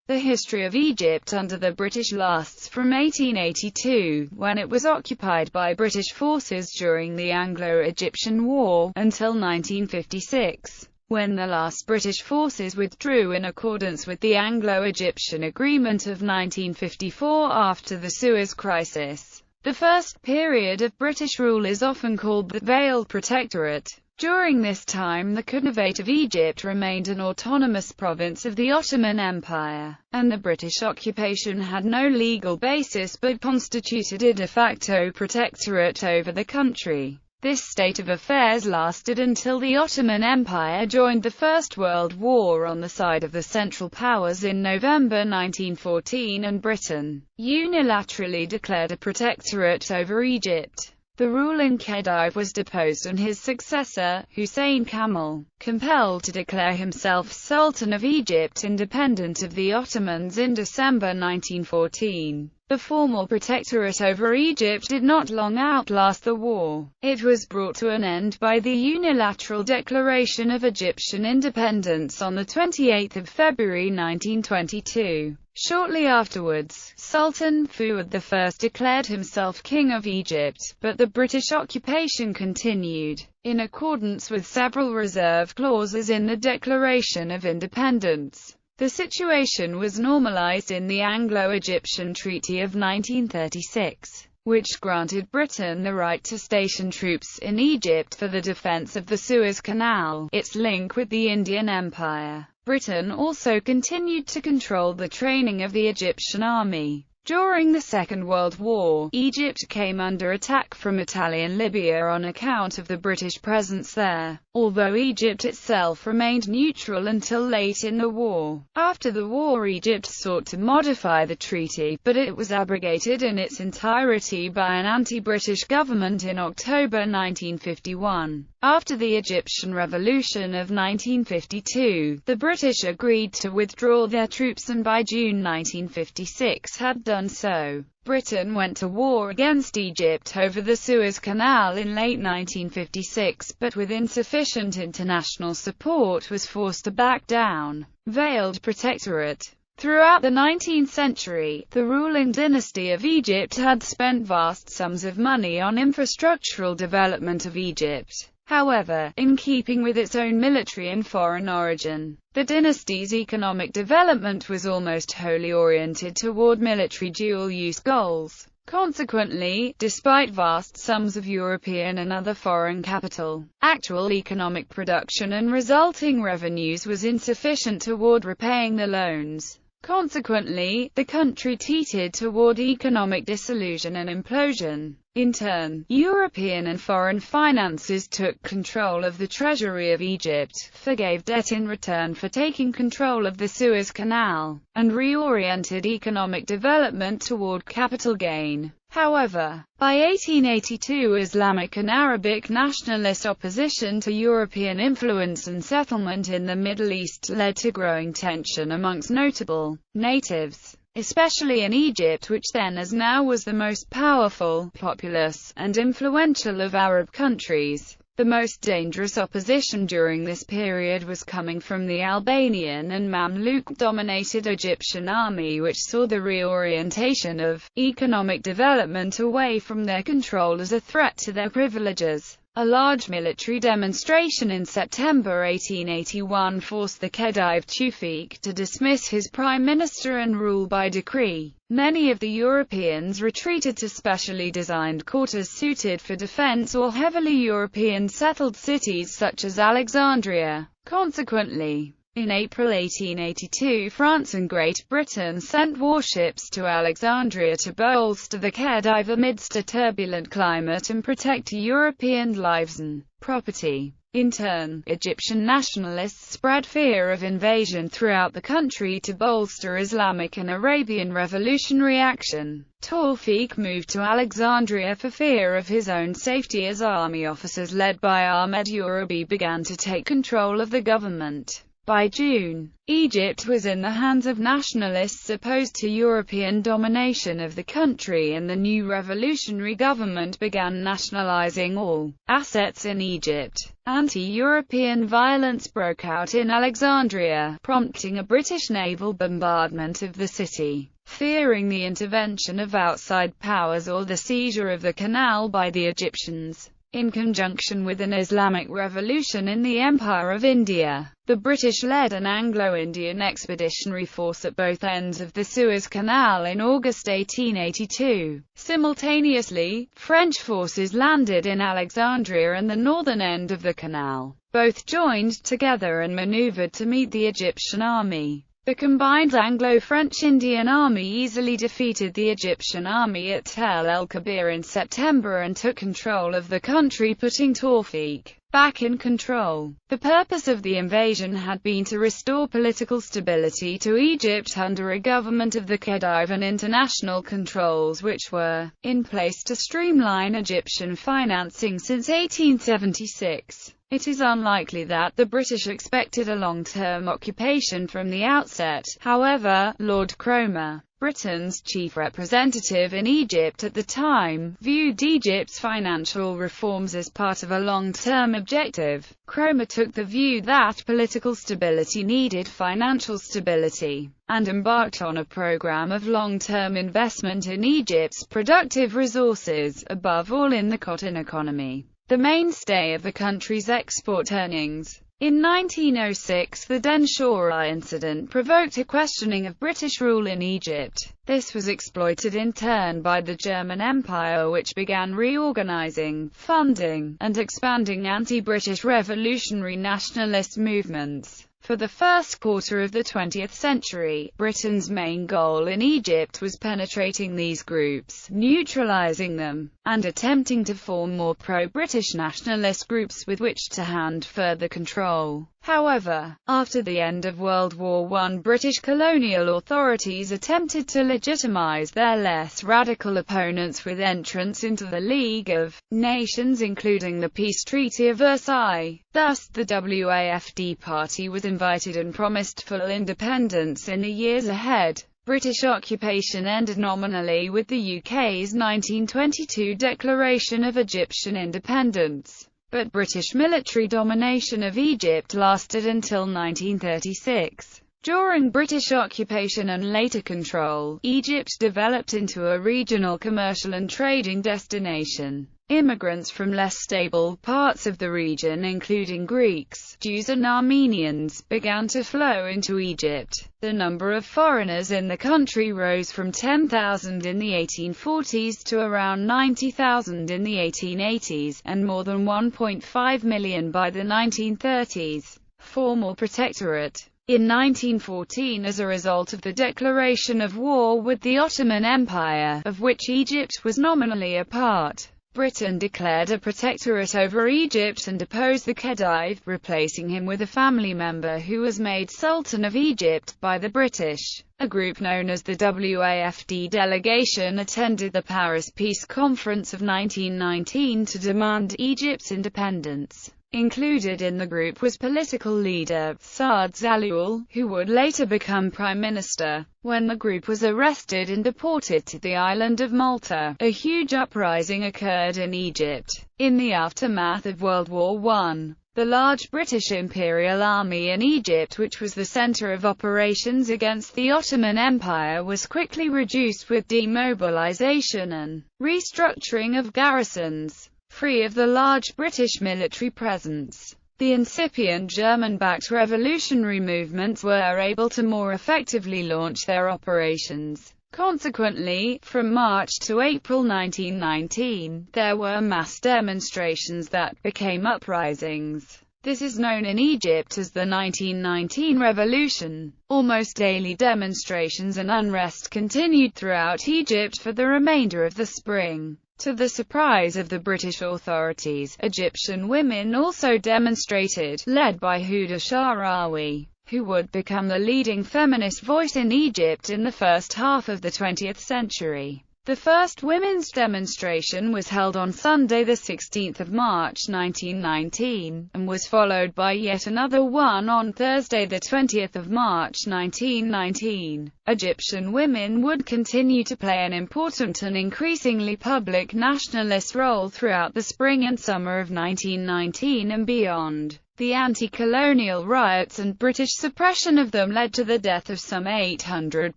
The history of Egypt under the British lasts from 1882, when it was occupied by British forces during the Anglo-Egyptian War, until 1956, when the last British forces withdrew in accordance with the Anglo-Egyptian Agreement of 1954 after the Suez Crisis. The first period of British rule is often called the Veiled Protectorate. During this time the Khanate of Egypt remained an autonomous province of the Ottoman Empire, and the British occupation had no legal basis but constituted a de facto protectorate over the country. This state of affairs lasted until the Ottoman Empire joined the First World War on the side of the Central Powers in November 1914 and Britain unilaterally declared a protectorate over Egypt. The ruling Khedive was deposed and his successor, Hussein Kamal, compelled to declare himself Sultan of Egypt independent of the Ottomans in December 1914. The formal protectorate over Egypt did not long outlast the war. It was brought to an end by the unilateral declaration of Egyptian independence on 28 February 1922. Shortly afterwards, Sultan Fuad I declared himself King of Egypt, but the British occupation continued, in accordance with several reserve clauses in the Declaration of Independence. The situation was normalized in the Anglo-Egyptian Treaty of 1936, which granted Britain the right to station troops in Egypt for the defense of the Suez Canal, its link with the Indian Empire. Britain also continued to control the training of the Egyptian army. During the Second World War, Egypt came under attack from Italian Libya on account of the British presence there, although Egypt itself remained neutral until late in the war. After the war, Egypt sought to modify the treaty, but it was abrogated in its entirety by an anti-British government in October 1951. After the Egyptian Revolution of 1952, the British agreed to withdraw their troops and by June 1956 had done so. Britain went to war against Egypt over the Suez Canal in late 1956, but with insufficient international support was forced to back down. Veiled Protectorate. Throughout the 19th century, the ruling dynasty of Egypt had spent vast sums of money on infrastructural development of Egypt. However, in keeping with its own military and foreign origin, the dynasty's economic development was almost wholly oriented toward military dual-use goals. Consequently, despite vast sums of European and other foreign capital, actual economic production and resulting revenues was insufficient toward repaying the loans. Consequently, the country teetered toward economic dissolution and implosion. In turn, European and foreign finances took control of the treasury of Egypt, forgave debt in return for taking control of the Suez Canal, and reoriented economic development toward capital gain. However, by 1882 Islamic and Arabic nationalist opposition to European influence and settlement in the Middle East led to growing tension amongst notable natives, especially in Egypt, which then as now was the most powerful, populous, and influential of Arab countries. The most dangerous opposition during this period was coming from the Albanian and Mamluk-dominated Egyptian army, which saw the reorientation of economic development away from their control as a threat to their privileges. A large military demonstration in September 1881 forced the Khedive Tewfiq to dismiss his prime minister and rule by decree. Many of the Europeans retreated to specially designed quarters suited for defense or heavily European settled cities such as Alexandria. Consequently, in April 1882 France and Great Britain sent warships to Alexandria to bolster the Khedive amidst a turbulent climate and protect European lives and property. In turn, Egyptian nationalists spread fear of invasion throughout the country to bolster Islamic and Arabian revolutionary action. Tawfiq moved to Alexandria for fear of his own safety as army officers led by Ahmed Urabi began to take control of the government. By June, Egypt was in the hands of nationalists opposed to European domination of the country, and the new revolutionary government began nationalizing all assets in Egypt. Anti-European violence broke out in Alexandria, prompting a British naval bombardment of the city. Fearing the intervention of outside powers or the seizure of the canal by the Egyptians, in conjunction with an Islamic revolution in the Empire of India, the British led an Anglo-Indian expeditionary force at both ends of the Suez Canal in August 1882. Simultaneously, French forces landed in Alexandria and the northern end of the canal. Both joined together and maneuvered to meet the Egyptian army. The combined Anglo-French Indian Army easily defeated the Egyptian army at Tel el-Kabir in September and took control of the country, putting Tawfiq back in control. The purpose of the invasion had been to restore political stability to Egypt under a government of the Khedive and international controls which were in place to streamline Egyptian financing since 1876. It is unlikely that the British expected a long-term occupation from the outset. However, Lord Cromer, Britain's chief representative in Egypt at the time, viewed Egypt's financial reforms as part of a long-term objective. Cromer took the view that political stability needed financial stability, and embarked on a program of long-term investment in Egypt's productive resources, above all in the cotton economy, the mainstay of the country's export earnings. In 1906, the Denshora incident provoked a questioning of British rule in Egypt. This was exploited in turn by the German Empire, which began reorganizing, funding, and expanding anti-British revolutionary nationalist movements. For the first quarter of the 20th century, Britain's main goal in Egypt was penetrating these groups, neutralizing them, and attempting to form more pro-British nationalist groups with which to hand further control. However, after the end of World War I, British colonial authorities attempted to legitimize their less radical opponents with entrance into the League of Nations, including the Peace Treaty of Versailles. Thus, the WAFD party was invited and promised full independence in the years ahead. British occupation ended nominally with the UK's 1922 Declaration of Egyptian Independence. But British military domination of Egypt lasted until 1936. During British occupation and later control, Egypt developed into a regional commercial and trading destination. Immigrants from less stable parts of the region, including Greeks, Jews and Armenians, began to flow into Egypt. The number of foreigners in the country rose from 10,000 in the 1840s to around 90,000 in the 1880s, and more than 1.5 million by the 1930s. Formal protectorate. In 1914, as a result of the declaration of war with the Ottoman Empire, of which Egypt was nominally a part, Britain declared a protectorate over Egypt and deposed the Khedive, replacing him with a family member who was made Sultan of Egypt by the British. A group known as the WAFD delegation attended the Paris Peace Conference of 1919 to demand Egypt's independence. Included in the group was political leader Saad Zaloul, who would later become prime minister. When the group was arrested and deported to the island of Malta, a huge uprising occurred in Egypt. In the aftermath of World War I, the large British Imperial Army in Egypt, which was the center of operations against the Ottoman Empire, was quickly reduced with demobilization and restructuring of garrisons. Free of the large British military presence, the incipient German-backed revolutionary movements were able to more effectively launch their operations. Consequently, from March to April 1919, there were mass demonstrations that became uprisings. This is known in Egypt as the 1919 Revolution. Almost daily demonstrations and unrest continued throughout Egypt for the remainder of the spring. To the surprise of the British authorities, Egyptian women also demonstrated, led by Huda Sha'rawi, who would become the leading feminist voice in Egypt in the first half of the 20th century. The first women's demonstration was held on Sunday, 16 March 1919, and was followed by yet another one on Thursday, 20 March 1919. Egyptian women would continue to play an important and increasingly public nationalist role throughout the spring and summer of 1919 and beyond. The anti-colonial riots and British suppression of them led to the death of some 800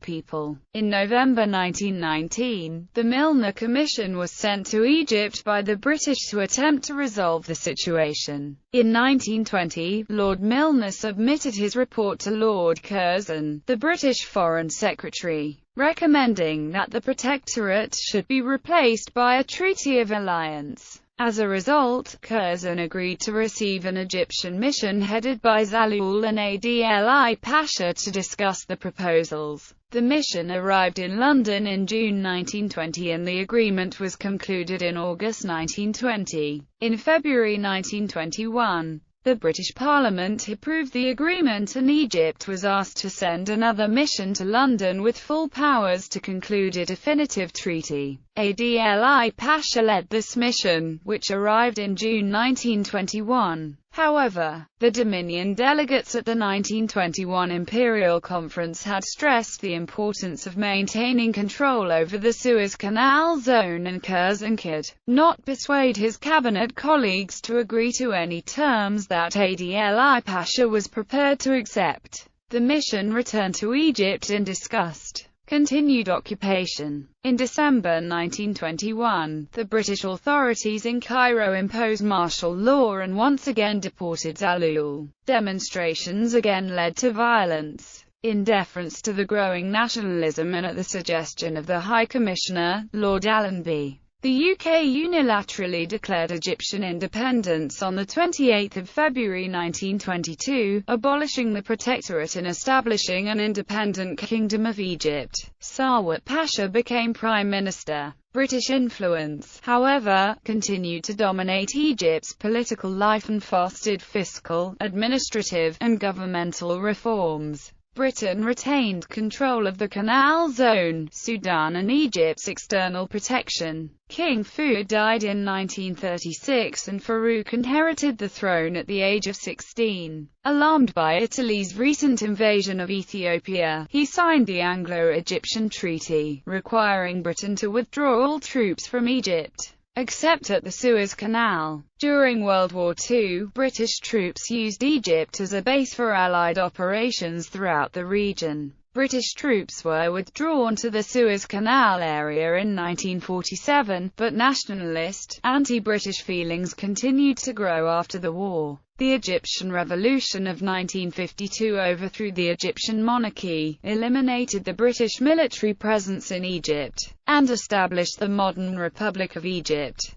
people. In November 1919, the Milner Commission was sent to Egypt by the British to attempt to resolve the situation. In 1920, Lord Milner submitted his report to Lord Curzon, the British Foreign Secretary, recommending that the protectorate should be replaced by a treaty of alliance. As a result, Curzon agreed to receive an Egyptian mission headed by Zalul and Adli Pasha to discuss the proposals. The mission arrived in London in June 1920 and the agreement was concluded in August 1920. In February 1921, the British Parliament approved the agreement and Egypt was asked to send another mission to London with full powers to conclude a definitive treaty. Adli Pasha led this mission, which arrived in June 1921. However, the Dominion delegates at the 1921 Imperial Conference had stressed the importance of maintaining control over the Suez Canal zone, and Curzon could not persuade his cabinet colleagues to agree to any terms that Adli Pasha was prepared to accept. The mission returned to Egypt and discussed continued occupation. In December 1921, the British authorities in Cairo imposed martial law and once again deported Zalul. Demonstrations again led to violence. In deference to the growing nationalism and at the suggestion of the High Commissioner, Lord Allenby, the UK unilaterally declared Egyptian independence on 28 February 1922, abolishing the protectorate and establishing an independent Kingdom of Egypt. Sawat Pasha became Prime Minister. British influence, however, continued to dominate Egypt's political life and fostered fiscal, administrative, and governmental reforms. Britain retained control of the Canal Zone, Sudan and Egypt's external protection. King Fuad died in 1936 and Farouk inherited the throne at the age of 16. Alarmed by Italy's recent invasion of Ethiopia, he signed the Anglo-Egyptian Treaty, requiring Britain to withdraw all troops from Egypt, except at the Suez Canal. During World War II, British troops used Egypt as a base for Allied operations throughout the region. British troops were withdrawn to the Suez Canal area in 1947, but nationalist, anti-British feelings continued to grow after the war. The Egyptian Revolution of 1952 overthrew the Egyptian monarchy, eliminated the British military presence in Egypt, and established the modern Republic of Egypt.